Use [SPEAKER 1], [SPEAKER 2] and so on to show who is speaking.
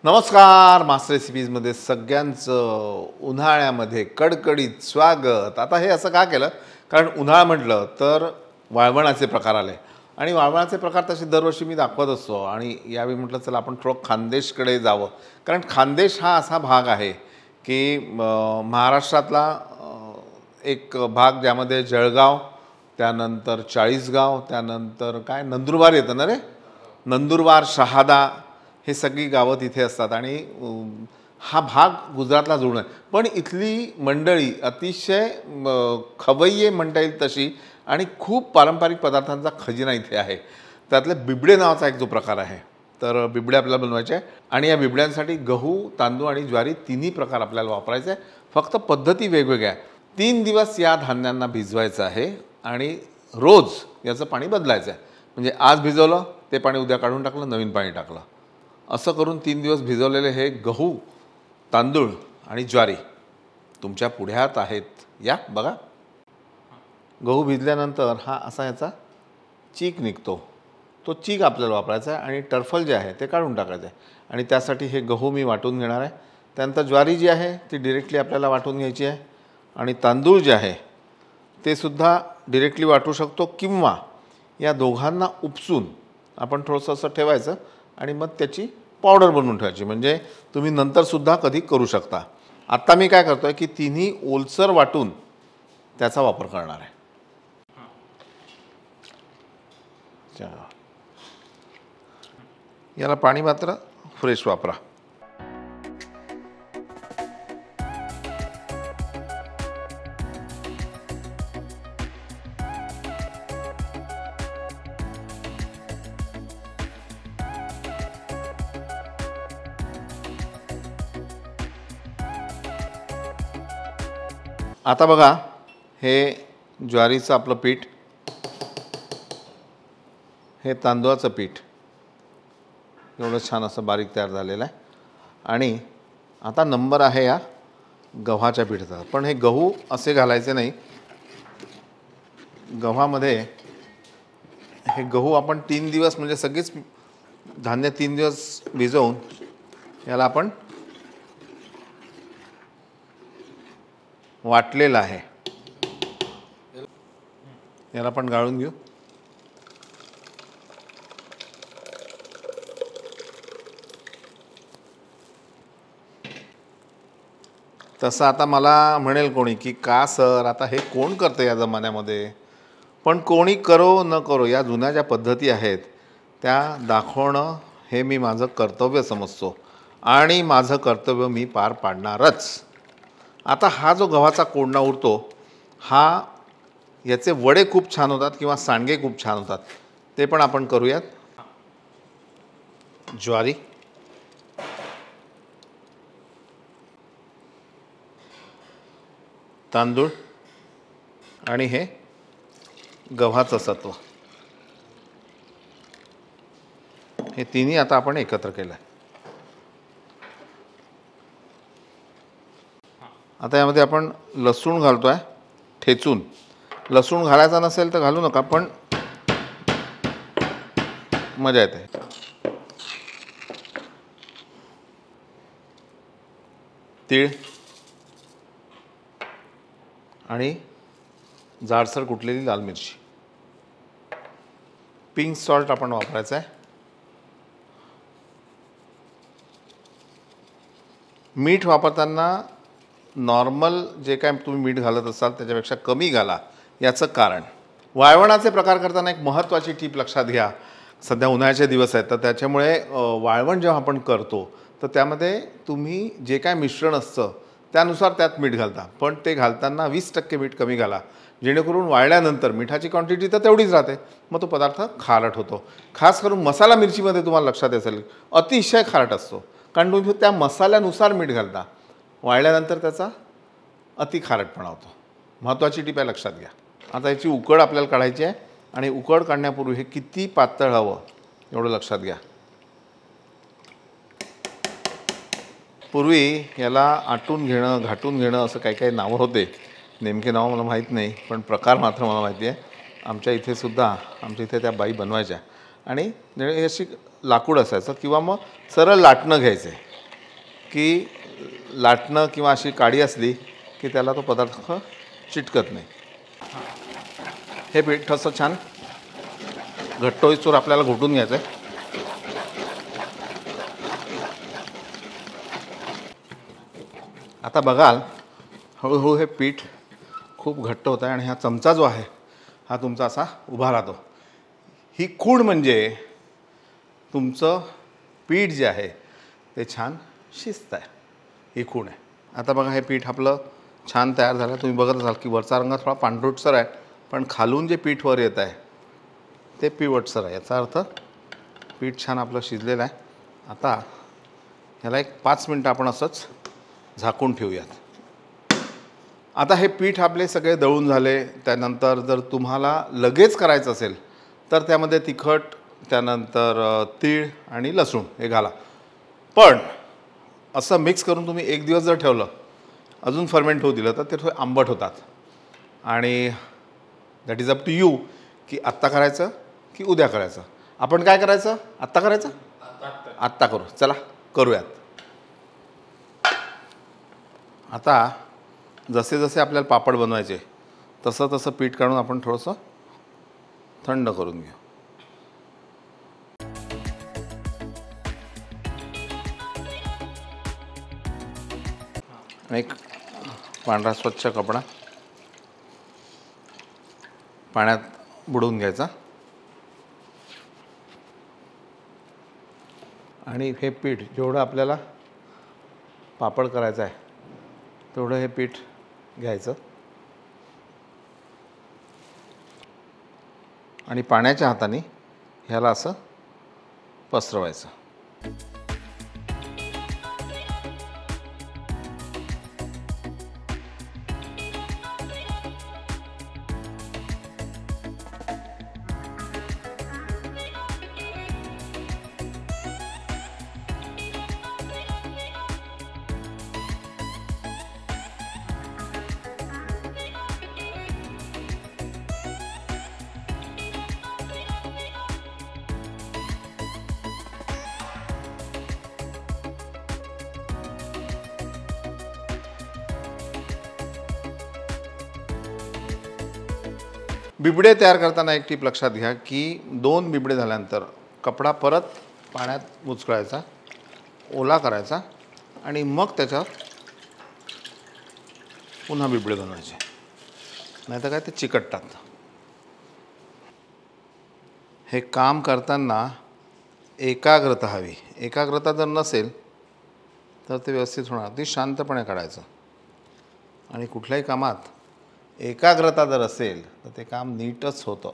[SPEAKER 1] नमस्कार, मास्टर रेसिपीजमध्ये सगळ्यांचं उन्हाळ्यामध्ये कडकडीत स्वागत। आता हे असं का केलं, कारण उन्हाळा म्हटलं तर वाळवणाचे प्रकार आले आणि वाळवणाचे प्रकार तसे दरवर्षी मी दाखवत असतो आणि यावेळी म्हटलं चला आपण थोडं खानदेशकडे जावं, कारण खानदेश हा असा भाग आहे की महाराष्ट्रातला एक भाग ज्यामध्ये जळगाव, त्यानंतर चाळीसगाव, त्यानंतर काय नंदुरबार येतं ना रे, नंदुरबार, शहादा हे सगळी गावं तिथे असतात आणि हा भाग गुजरातला जोडून आहे। पण इथली मंडळी अतिशय खवय्ये म्हणता येईल तशी आणि खूप पारंपरिक पदार्थांचा खजिना इथे आहे। त्यातले बिबडे नावाचा एक जो प्रकार आहे, तर बिबडे आपल्याला बनवायचे आहे आणि या बिबड्यांसाठी गहू, तांदूळ आणि ज्वारी तिन्ही प्रकार आपल्याला वापरायचे आहे। फक्त पद्धती वेगवेगळ्या। 3 दिवस या धान्यांना भिजवायचं आहे आणि रोज याचं पाणी बदलायचं आहे। म्हणजे आज भिजवलं ते पाणी उद्या काढून टाकलं, नवीन पाणी टाकलं, असं करून 3 दिवस भिजवलेले हे गहू, तांदूळ आणि ज्वारी तुमच्या पुढ्यात आहेत। या बघा, गहू भिजल्यानंतर हा असा याचा चीक निघतो, तो चीक आपल्याला वापरायचा आहे आणि टरफल जे आहे ते काढून टाकायचं आहे आणि त्यासाठी हे गहू मी वाटून घेणार आहे। त्यानंतर ज्वारी जी आहे ती डिरेक्टली आपल्याला वाटून घ्यायची आहे आणि तांदूळ जे आहे ते सुद्धा डिरेक्टली वाटू शकतो किंवा या दोघांना उपसून आपण थोडंसं असं ठेवायचं आणि मग त्याची पावडर बनवून ठेवायची, म्हणजे तुम्ही नंतरसुद्धा कधी करू शकता। आत्ता मी काय करतो आहे की तिन्ही ओलसर वाटून त्याचा वापर करणार आहे। याला पाणी मात्र फ्रेश वापरा। आता बघा, हे ज्वारीचं आपलं पीठ, हे तांदूळाचं पीठ एवढं छान असं बारीक तयार झालेलं आहे आणि आता नंबर आहे या गव्हाच्या पिठाचा। पण हे गहू असे घालायचे नाही, गव्हामध्ये हे गहू आपण 3 दिवस म्हणजे सगळीच धान्य 3 दिवस भिजवून याला आपण वाटलेलं आहे, याला आपण गाळून घेऊ। तसं आता मला म्हणेल कोणी की का सर आता हे कोण करतं या जमान्यामध्ये, पण कोणी करो न करो या जुन्या ज्या पद्धती आहेत त्या दाखवणं हे मी माझं कर्तव्य समजतो आणि माझं कर्तव्य मी पार पाडणारच। आता हा जो गव्हाचा कोंडा उरतो, हा याचे वडे खूप छान होतात किंवा सांडगे खूप छान होतात, ते पण आपण करूयात। ज्वारी, तांदूळ आणि हे गव्हाचं सत्व, हे तिन्ही आता आपण एकत्र केलं आहे। आता यामध्ये आपण लसूण घालतो आहे ठेचून। लसूण घालायचा नसेल तर घालू नका, पण मजा येते। तीळ आणि जाडसर कुटलेली लाल मिरची, पिंक सॉल्ट आपण वापरायचं आहे। मीठ वापरताना नॉर्मल जे काय तुम्ही मीठ घालत असाल त्याच्यापेक्षा कमी घाला। याचं कारण, वाळवणाचे प्रकार करताना एक महत्त्वाची टीप लक्षात घ्या। सध्या उन्हाळ्याचे दिवस आहेत, तर त्याच्यामुळे वाळवण जेव्हा आपण करतो तर त्यामध्ये तुम्ही जे काय मिश्रण असतं त्यानुसार त्यात मीठ घालता, पण ते घालताना 20% मीठ कमी घाला, जेणेकरून वाळल्यानंतर मिठाची क्वांटिटी तर तेवढीच राहते, मग तो पदार्थ खारट होतो। खास करून मसाला मिरचीमध्ये तुम्हाला लक्षात असेल अतिशय खारट असतो, कारण तुम्ही त्या मसाल्यानुसार मीठ घालता, वाळल्यानंतर त्याचा अति खारटपणा होतो। महत्त्वाची टीप आहे, लक्षात घ्या। आता याची उकड आपल्याला काढायची आहे आणि उकड काढण्यापूर्वी हे किती पातळ हवं एवढं लक्षात घ्या। पूर्वी याला आटून घेणं, घाटून घेणं असं काही काही नावं होते, नेमके नाव मला माहीत नाही, पण प्रकार मात्र मला माहिती आहे। आमच्या इथे सुद्धा आमच्या इथे त्या बाई बनवायच्या आणि अशी लाकूड असायचं किंवा मग सरळ लाटणं घ्यायचे की लाटणं किंवा अशी काडी असली की त्याला तो पदार्थ चिटकत नाही. हे पीठ असं छान घट्ट होईस्तोवर आपल्याला घोटून घ्यायचं आहे. आता बघाल हळूहळू हे पीठ खूप घट्ट होतं आहे आणि हा चमचा जो आहे हा तुमचा असा उभा राहतो. ही खूण म्हणजे तुमचं पीठ जे आहे ते छान शिजत आहे, ही खूण आहे. आता बघा हे पीठ आपलं छान तयार झालं. तुम्ही बघत असाल की वरचा रंग थोडा पांढरटसर आहे, पण खालून जे पीठ वर येत आहे ते पिवटसर आहे. याचा अर्थ पीठ छान आपलं शिजलेलं आहे. आता ह्याला एक 5 मिनटं आपण असंच झाकून ठेवूयात. आता हे पीठ आपले सगळे दळून झाले. त्यानंतर जर तुम्हाला लगेच करायचं असेल तर त्यामध्ये तिखट, त्यानंतर तीळ आणि लसूण हे घाला. पण असं मिक्स करून तुम्ही 1 दिवस जर ठेवलं, अजून फर्मेंट होऊ दिलं तर ते थोडे आंबट होतात. आणि that is up to you की आत्ता करायचं की उद्या करायचं. आपण काय करायचं? आत्ता करायचं? आत्ता करू. चला करूयात. आता जसे जसे आपल्याला पापड बनवायचे तसं तसं पीठ काढून आपण थोडंसं थंड करून घेऊ. एक पांढरा स्वच्छ कपडा पाण्यात बुडवून घ्यायचा आणि हे पीठ जेवढं आपल्याला पापड करायचं आहे तेवढं हे पीठ घ्यायचं आणि पाण्याच्या हाताने ह्याला असं पसरवायचं. बिबडे तयार करताना एक टीप लक्षात घ्या की 2 बिबडे झाल्यानंतर कपडा परत पाण्यात मुचकळायचा, ओला करायचा आणि मग त्याच्यावर पुन्हा बिबडे बनवायचे, नाहीतर काय ते चिकटतात. हे काम करताना एकाग्रता हवी. एकाग्रता जर नसेल तर ते व्यवस्थित होणार. ते शांतपणे काढायचं. आणि कुठल्याही कामात एकाग्रता जर असेल तर ते काम नीटच होतं.